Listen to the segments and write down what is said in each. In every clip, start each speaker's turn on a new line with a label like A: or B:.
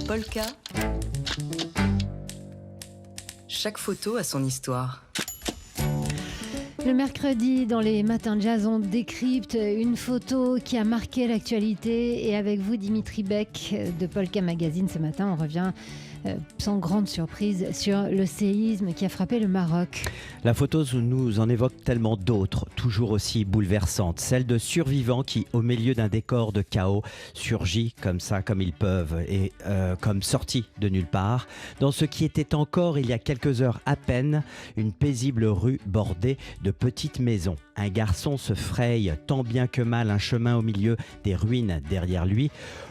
A: Polka. Chaque photo a son histoire.
B: Le mercredi, dans les matins de jazz, on décrypte une photo qui a marqué l'actualité. Et avec vous, Dimitri Beck de Polka Magazine, ce matin, on revient sans grande surprise sur le séisme qui a frappé le Maroc.
C: La photo nous en évoque tellement d'autres, toujours aussi bouleversantes. Celle de survivants qui, au milieu d'un décor de chaos, surgit comme ça, comme ils peuvent, et comme sortis de nulle part, dans ce qui était encore, il y a quelques heures à peine, une paisible rue bordée de petites maisons. Un garçon se fraye tant bien que mal un chemin au milieu des ruines derrière lui.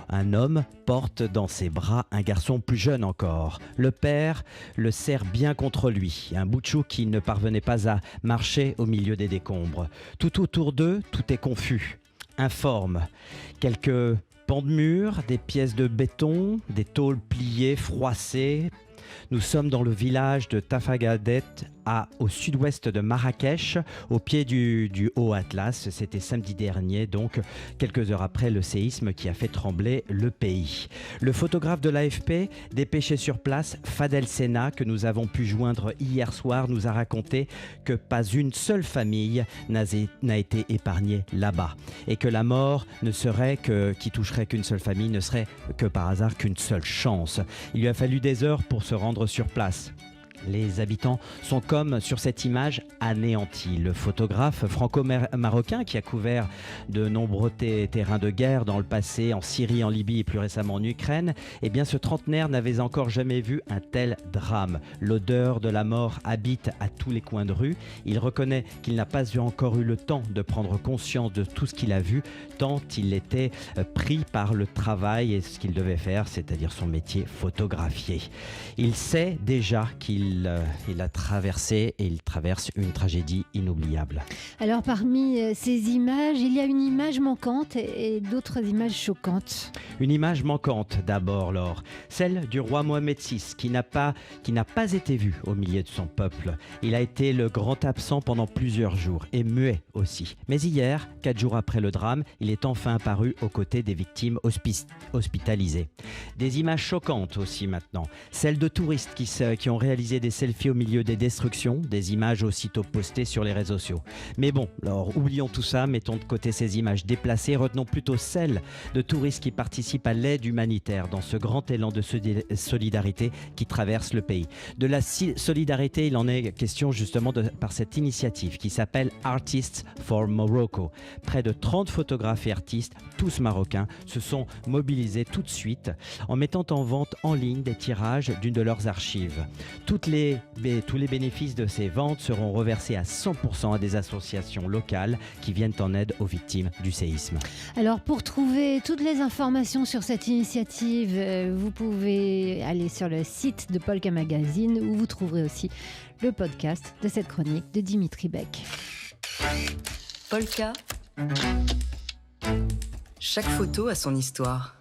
C: Un homme porte dans ses bras un garçon plus jeune encore. Le père le serre bien contre lui, un bout de chou qui ne parvenait pas à marcher au milieu des décombres. Tout autour d'eux, tout est confus, informe. Quelques pans de murs, des pièces de béton, des tôles pliées, froissées. Nous sommes dans le village de Tafagadet, au sud-ouest de Marrakech, au pied du Haut Atlas. C'était samedi dernier, donc quelques heures après le séisme qui a fait trembler le pays. Le photographe de l'AFP, dépêché sur place, Fadel Sena, que nous avons pu joindre hier soir, nous a raconté que pas une seule famille n'a été épargnée là-bas. Et que la mort qui toucherait qu'une seule famille ne serait que par hasard qu'une seule chance. Il lui a fallu des heures pour se rendre sur place. Les habitants sont comme sur cette image anéantis. Le photographe franco-marocain qui a couvert de nombreux terrains de guerre dans le passé, en Syrie, en Libye et plus récemment en Ukraine, eh bien ce trentenaire n'avait encore jamais vu un tel drame. L'odeur de la mort habite à tous les coins de rue. Il reconnaît qu'il n'a pas encore eu le temps de prendre conscience de tout ce qu'il a vu, tant il était pris par le travail et ce qu'il devait faire, c'est-à-dire son métier, photographier. Il sait déjà qu'il a traversé et il traverse une tragédie inoubliable.
B: Alors parmi ces images, il y a une image manquante et d'autres images choquantes.
C: Une image manquante d'abord, Laure, celle du roi Mohamed VI qui n'a pas été vu au milieu de son peuple. Il a été le grand absent pendant plusieurs jours et muet aussi. Mais hier, 4 jours après le drame, il est enfin apparu aux côtés des victimes hospitalisées. Des images choquantes aussi maintenant, celles de touristes qui ont réalisé des selfies au milieu des destructions, des images aussitôt postées sur les réseaux sociaux. Mais bon, alors oublions tout ça, mettons de côté ces images déplacées, retenons plutôt celles de touristes qui participent à l'aide humanitaire dans ce grand élan de solidarité qui traverse le pays. De la solidarité, il en est question justement par cette initiative qui s'appelle Artists for Morocco. Près de 30 photographes et artistes, tous marocains, se sont mobilisés tout de suite en mettant en vente en ligne des tirages d'une de leurs archives. Tous les bénéfices de ces ventes seront reversés à 100% à des associations locales qui viennent en aide aux victimes du séisme.
B: Alors pour trouver toutes les informations sur cette initiative, vous pouvez aller sur le site de Polka Magazine où vous trouverez aussi le podcast de cette chronique de Dimitri Beck.
A: Polka. Chaque photo a son histoire.